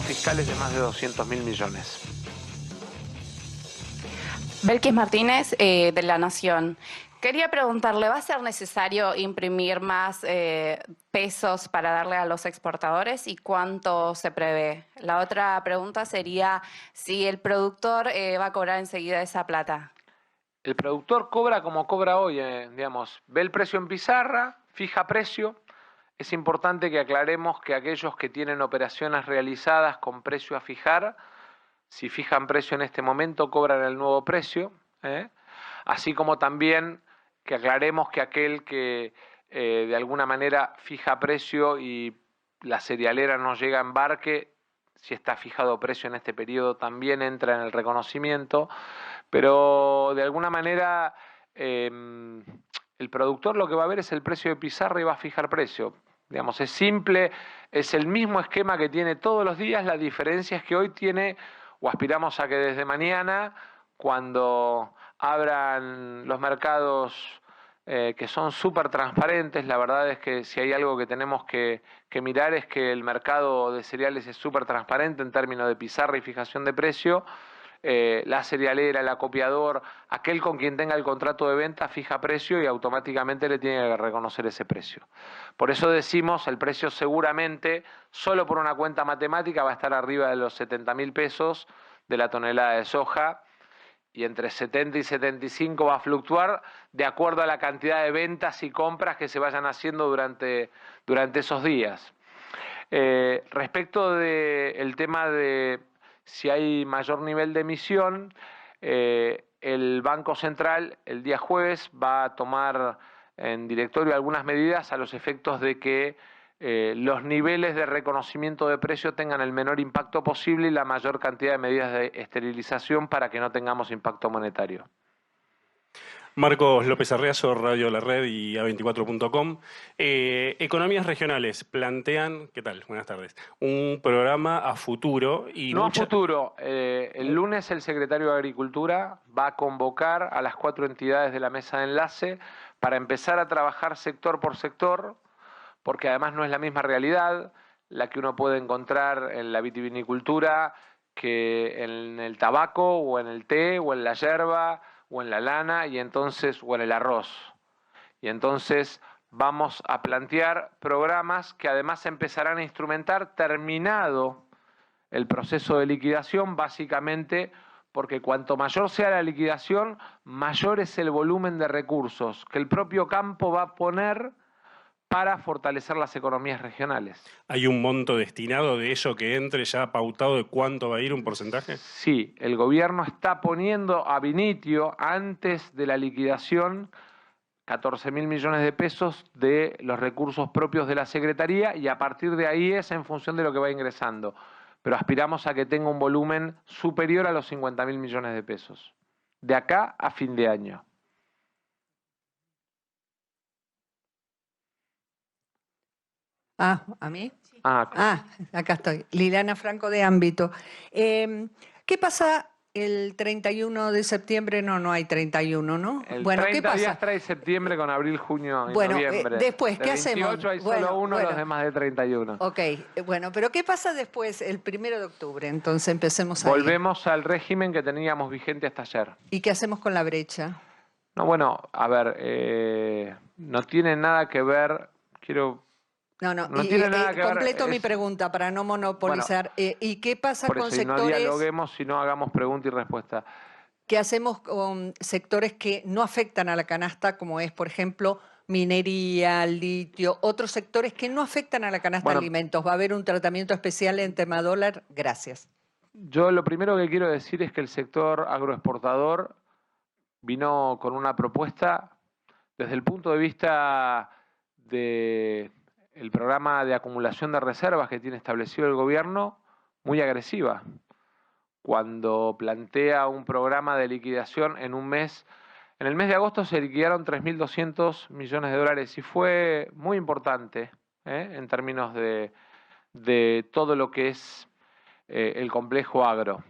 fiscales de más de 200.000 millones. Belkis Martínez, de La Nación. Quería preguntarle, ¿va a ser necesario imprimir más pesos para darle a los exportadores y cuánto se prevé? La otra pregunta sería si el productor va a cobrar enseguida esa plata. El productor cobra como cobra hoy, digamos, ve el precio en pizarra, fija precio. Es importante que aclaremos que aquellos que tienen operaciones realizadas con precio a fijar, si fijan precio en este momento, cobran el nuevo precio, así como también que aclaremos que aquel que de alguna manera fija precio y la cerealera no llega a embarque, si está fijado precio en este periodo también entra en el reconocimiento, pero de alguna manera el productor lo que va a ver es el precio de pizarra y va a fijar precio. Digamos, es simple, es el mismo esquema que tiene todos los días, la diferencia es que hoy tiene, o aspiramos a que desde mañana, cuando abran los mercados que son súper transparentes, la verdad es que si hay algo que tenemos que mirar es que el mercado de cereales es súper transparente en términos de pizarra y fijación de precio. La cerealera, el acopiador, aquel con quien tenga el contrato de venta fija precio y automáticamente le tiene que reconocer ese precio. Por eso decimos, el precio seguramente, solo por una cuenta matemática, va a estar arriba de los 70.000 pesos de la tonelada de soja, y entre 70 y 75 va a fluctuar de acuerdo a la cantidad de ventas y compras que se vayan haciendo durante esos días. Respecto del tema de si hay mayor nivel de emisión, el Banco Central el día jueves va a tomar en directorio algunas medidas a los efectos de que los niveles de reconocimiento de precio tengan el menor impacto posible y la mayor cantidad de medidas de esterilización para que no tengamos impacto monetario. Marcos López Arriazo, Radio La Red y A24.com. Economías regionales plantean, ¿qué tal? Buenas tardes. Un programa a futuro y no a futuro. El lunes el secretario de Agricultura va a convocar a las 4 entidades de la mesa de enlace para empezar a trabajar sector por sector, porque además no es la misma realidad la que uno puede encontrar en la vitivinicultura que en el tabaco o en el té o en la yerba o en la lana y entonces o en el arroz. Y entonces vamos a plantear programas que además empezarán a instrumentar terminado el proceso de liquidación, básicamente porque cuanto mayor sea la liquidación, mayor es el volumen de recursos que el propio campo va a poner para fortalecer las economías regionales. ¿Hay un monto destinado de eso que entre ya pautado de cuánto va a ir, un porcentaje? Sí, el gobierno está poniendo ab initio, antes de la liquidación, 14.000 millones de pesos de los recursos propios de la Secretaría y a partir de ahí es en función de lo que va ingresando. Pero aspiramos a que tenga un volumen superior a los 50.000 millones de pesos, de acá a fin de año. ¿A mí? Claro. Acá estoy. Liliana Franco de Ámbito. ¿Qué pasa el 31 de septiembre? No hay 31, ¿no? El Bueno, 30 ¿qué pasa? días trae septiembre con abril, junio y Bueno, noviembre. después, ¿qué de hacemos? 28 hay solo uno, los demás de 31. Ok, bueno, pero ¿qué pasa después, el 1 de octubre? Entonces empecemos ahí. Volvemos al régimen que teníamos vigente hasta ayer. ¿Y qué hacemos con la brecha? No, bueno, a ver, no tiene nada que ver, No tiene nada que ver, completo mi pregunta para no monopolizar. Bueno, ¿Y qué pasa por con eso, y no sectores? dialoguemos, sino hagamos pregunta y respuesta. ¿Qué hacemos con sectores que no afectan a la canasta, como es, por ejemplo, minería, litio, otros sectores que no afectan a la canasta de alimentos? ¿Va a haber un tratamiento especial en tema dólar? Gracias. Yo lo primero que quiero decir es que el sector agroexportador vino con una propuesta desde el punto de vista del programa de acumulación de reservas que tiene establecido el gobierno, muy agresiva. Cuando plantea un programa de liquidación en un mes, en el mes de agosto se liquidaron 3.200 millones de dólares y fue muy importante en términos de todo lo que es el complejo agro.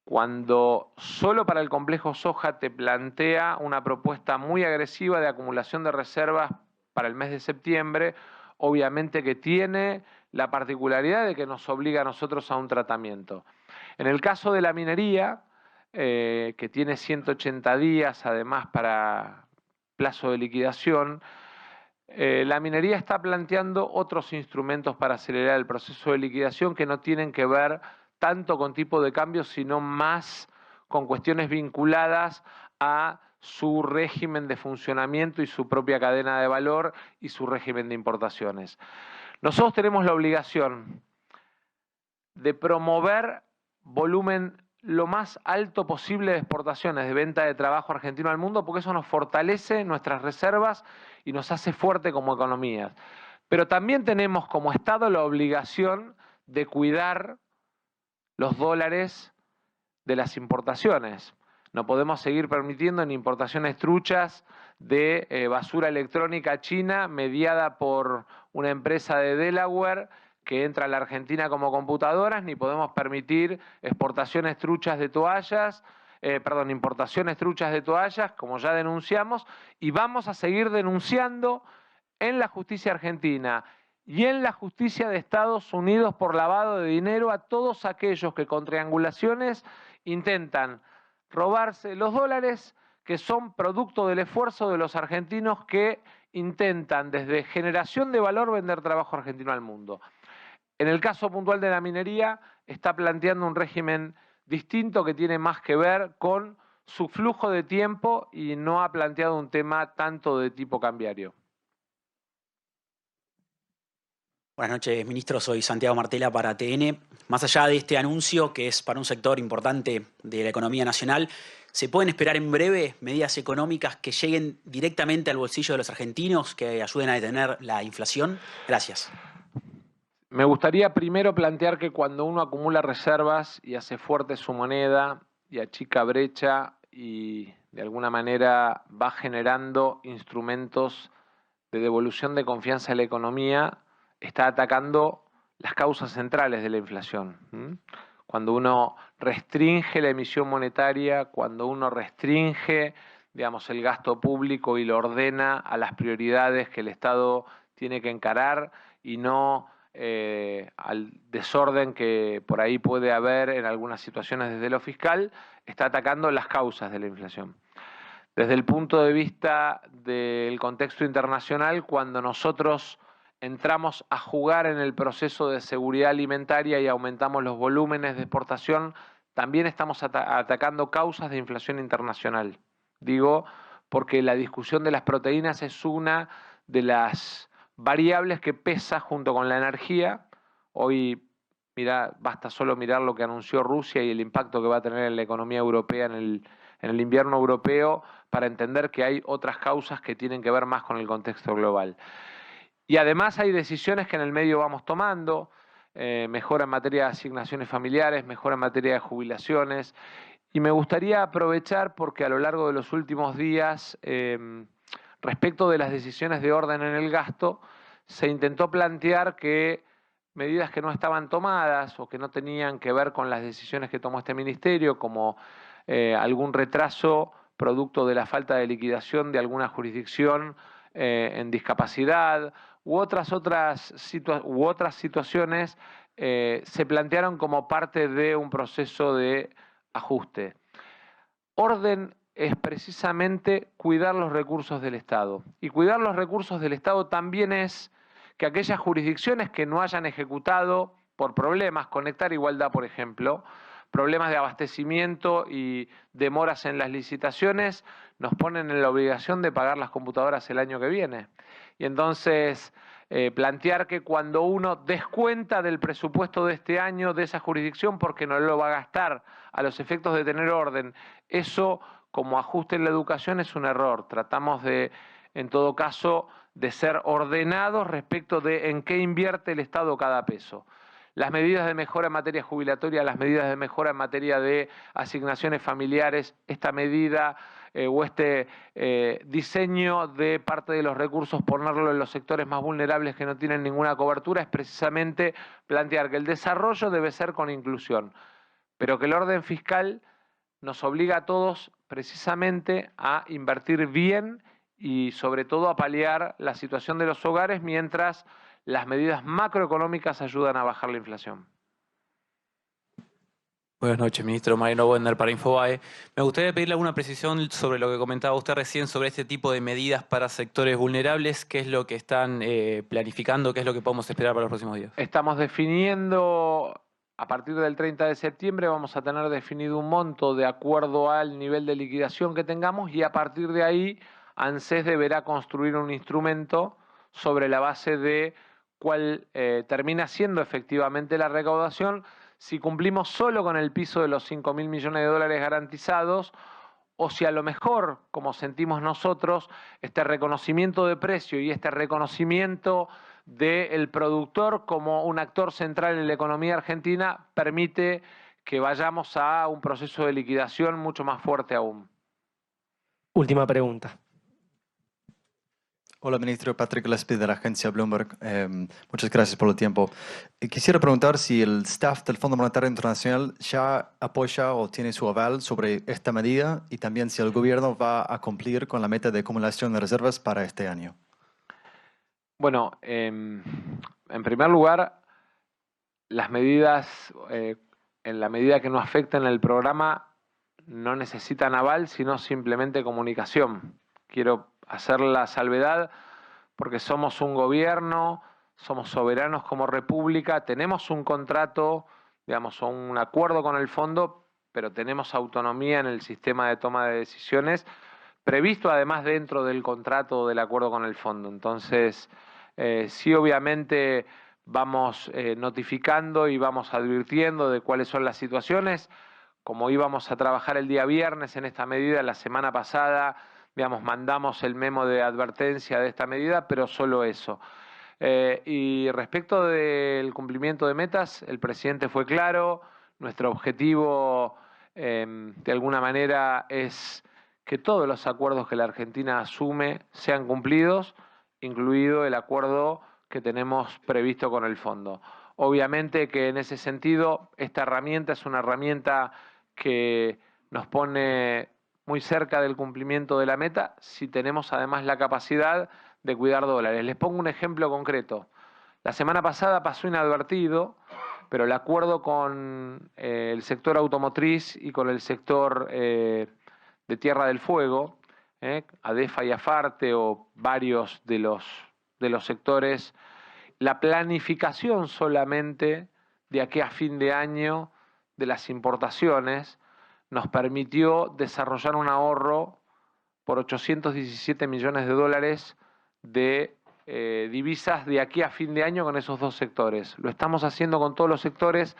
Cuando solo para el complejo soja te plantea una propuesta muy agresiva de acumulación de reservas para el mes de septiembre, obviamente que tiene la particularidad de que nos obliga a nosotros a un tratamiento. En el caso de la minería, que tiene 180 días además para plazo de liquidación, la minería está planteando otros instrumentos para acelerar el proceso de liquidación que no tienen que ver tanto con tipo de cambio, sino más con cuestiones vinculadas a su régimen de funcionamiento y su propia cadena de valor y su régimen de importaciones. Nosotros tenemos la obligación de promover volumen lo más alto posible de exportaciones, de venta de trabajo argentino al mundo, porque eso nos fortalece nuestras reservas y nos hace fuerte como economía. Pero también tenemos como Estado la obligación de cuidar los dólares de las importaciones. No podemos seguir permitiendo en importaciones truchas de basura electrónica china mediada por una empresa de Delaware que entra a la Argentina como computadoras, ni podemos permitir exportaciones truchas de toallas, importaciones truchas de toallas, como ya denunciamos, y vamos a seguir denunciando en la justicia argentina y en la justicia de Estados Unidos por lavado de dinero a todos aquellos que con triangulaciones intentan robarse los dólares que son producto del esfuerzo de los argentinos que intentan desde generación de valor vender trabajo argentino al mundo. En el caso puntual de la minería, está planteando un régimen distinto que tiene más que ver con su flujo de tiempo y no ha planteado un tema tanto de tipo cambiario. Buenas noches, ministro. Soy Santiago Martela para TN. Más allá de este anuncio, que es para un sector importante de la economía nacional, ¿se pueden esperar en breve medidas económicas que lleguen directamente al bolsillo de los argentinos, que ayuden a detener la inflación? Gracias. Me gustaría primero plantear que cuando uno acumula reservas y hace fuerte su moneda y achica brecha y de alguna manera va generando instrumentos de devolución de confianza en la economía, está atacando las causas centrales de la inflación. Cuando uno restringe la emisión monetaria, cuando uno restringe, digamos, el gasto público y lo ordena a las prioridades que el Estado tiene que encarar y no al desorden que por ahí puede haber en algunas situaciones desde lo fiscal, está atacando las causas de la inflación. Desde el punto de vista del contexto internacional, cuando nosotros entramos a jugar en el proceso de seguridad alimentaria y aumentamos los volúmenes de exportación, también estamos atacando causas de inflación internacional. Digo, porque la discusión de las proteínas es una de las variables que pesa junto con la energía. Hoy, basta solo mirar lo que anunció Rusia y el impacto que va a tener en la economía europea en el invierno europeo para entender que hay otras causas que tienen que ver más con el contexto global. Y además hay decisiones que en el medio vamos tomando, mejora en materia de asignaciones familiares, mejora en materia de jubilaciones. Y me gustaría aprovechar porque a lo largo de los últimos días, respecto de las decisiones de orden en el gasto, se intentó plantear que medidas que no estaban tomadas o que no tenían que ver con las decisiones que tomó este ministerio, como algún retraso producto de la falta de liquidación de alguna jurisdicción en discapacidad u otras situaciones, se plantearon como parte de un proceso de ajuste. Orden es precisamente cuidar los recursos del Estado. Y cuidar los recursos del Estado también es que aquellas jurisdicciones que no hayan ejecutado por problemas, Conectar Igualdad, por ejemplo, problemas de abastecimiento y demoras en las licitaciones, nos ponen en la obligación de pagar las computadoras el año que viene. Y entonces plantear que cuando uno descuenta del presupuesto de este año de esa jurisdicción porque no lo va a gastar a los efectos de tener orden, eso como ajuste en la educación es un error. Tratamos de, en todo caso, de ser ordenados respecto de en qué invierte el Estado cada peso. Las medidas de mejora en materia jubilatoria, las medidas de mejora en materia de asignaciones familiares, esta medida o este diseño de parte de los recursos, ponerlo en los sectores más vulnerables que no tienen ninguna cobertura, es precisamente plantear que el desarrollo debe ser con inclusión, pero que el orden fiscal nos obliga a todos precisamente a invertir bien y sobre todo a paliar la situación de los hogares mientras las medidas macroeconómicas ayudan a bajar la inflación. Buenas noches, ministro. Mariano Wender para Infobae. Me gustaría pedirle alguna precisión sobre lo que comentaba usted recién sobre este tipo de medidas para sectores vulnerables. ¿Qué es lo que están planificando? ¿Qué es lo que podemos esperar para los próximos días? Estamos definiendo, a partir del 30 de septiembre, vamos a tener definido un monto de acuerdo al nivel de liquidación que tengamos y a partir de ahí ANSES deberá construir un instrumento sobre la base de cuál termina siendo efectivamente la recaudación, si cumplimos solo con el piso de los 5.000 millones de dólares garantizados o si a lo mejor, como sentimos nosotros, este reconocimiento de precio y este reconocimiento del productor como un actor central en la economía argentina permite que vayamos a un proceso de liquidación mucho más fuerte aún. Última pregunta. Hola, ministro. Patrick Gillespie de la agencia Bloomberg. Muchas gracias por el tiempo. Quisiera preguntar si el staff del Fondo Monetario Internacional ya apoya o tiene su aval sobre esta medida y también si el gobierno va a cumplir con la meta de acumulación de reservas para este año. Bueno, en primer lugar, las medidas, en la medida que no afecten el programa, no necesitan aval, sino simplemente comunicación. Quiero hacer la salvedad porque somos un gobierno, somos soberanos como república, tenemos un contrato, digamos, o un acuerdo con el fondo, pero tenemos autonomía en el sistema de toma de decisiones, previsto además dentro del contrato o del acuerdo con el fondo. Entonces, sí, obviamente vamos notificando y vamos advirtiendo de cuáles son las situaciones. Como íbamos a trabajar el día viernes en esta medida, la semana pasada, digamos, mandamos el memo de advertencia de esta medida, pero solo eso. Y respecto del cumplimiento de metas, el presidente fue claro, nuestro objetivo de alguna manera es que todos los acuerdos que la Argentina asume sean cumplidos, incluido el acuerdo que tenemos previsto con el fondo. Obviamente que en ese sentido esta herramienta es una herramienta que nos pone muy cerca del cumplimiento de la meta si tenemos además la capacidad de cuidar dólares. Les pongo un ejemplo concreto. La semana pasada pasó inadvertido, pero el acuerdo con el sector automotriz y con el sector de Tierra del Fuego, ADEFA y AFARTE o varios de los sectores, la planificación solamente de aquí a fin de año de las importaciones nos permitió desarrollar un ahorro por 817 millones de dólares de divisas de aquí a fin de año con esos dos sectores. Lo estamos haciendo con todos los sectores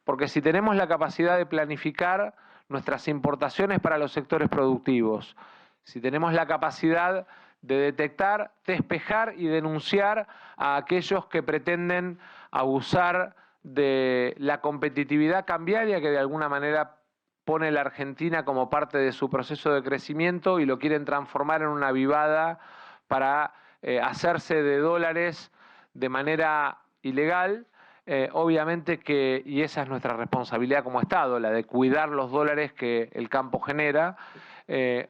porque si tenemos la capacidad de planificar nuestras importaciones para los sectores productivos, si tenemos la capacidad de detectar, despejar y denunciar a aquellos que pretenden abusar de la competitividad cambiaria que de alguna manera pone la Argentina como parte de su proceso de crecimiento y lo quieren transformar en una avivada para hacerse de dólares de manera ilegal. Obviamente que, y esa es nuestra responsabilidad como Estado, la de cuidar los dólares que el campo genera,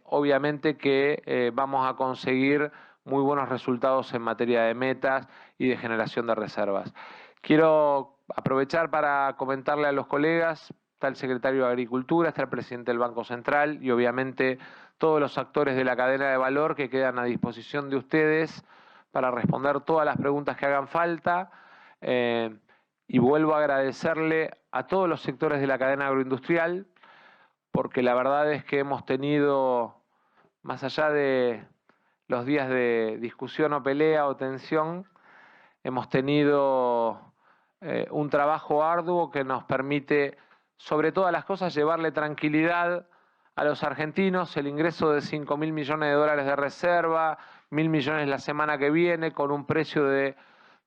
obviamente que vamos a conseguir muy buenos resultados en materia de metas y de generación de reservas. Quiero aprovechar para comentarle a los colegas, está el secretario de Agricultura, está el presidente del Banco Central y obviamente todos los actores de la cadena de valor que quedan a disposición de ustedes para responder todas las preguntas que hagan falta. Y vuelvo a agradecerle a todos los sectores de la cadena agroindustrial, porque la verdad es que hemos tenido, más allá de los días de discusión o pelea o tensión, hemos tenido un trabajo arduo que nos permite, sobre todas las cosas, llevarle tranquilidad a los argentinos, el ingreso de 5.000 millones de dólares de reserva, 1.000 millones la semana que viene, con un precio de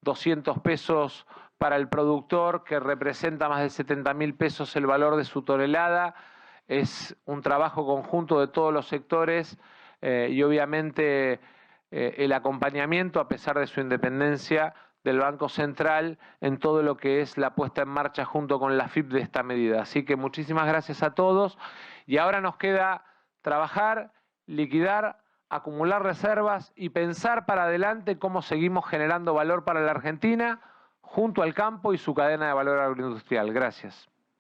200 pesos para el productor, que representa más de 70.000 pesos el valor de su tonelada. Es un trabajo conjunto de todos los sectores y obviamente el acompañamiento, a pesar de su independencia, del Banco Central en todo lo que es la puesta en marcha junto con la AFIP de esta medida. Así que muchísimas gracias a todos y ahora nos queda trabajar, liquidar, acumular reservas y pensar para adelante cómo seguimos generando valor para la Argentina junto al campo y su cadena de valor agroindustrial. Gracias.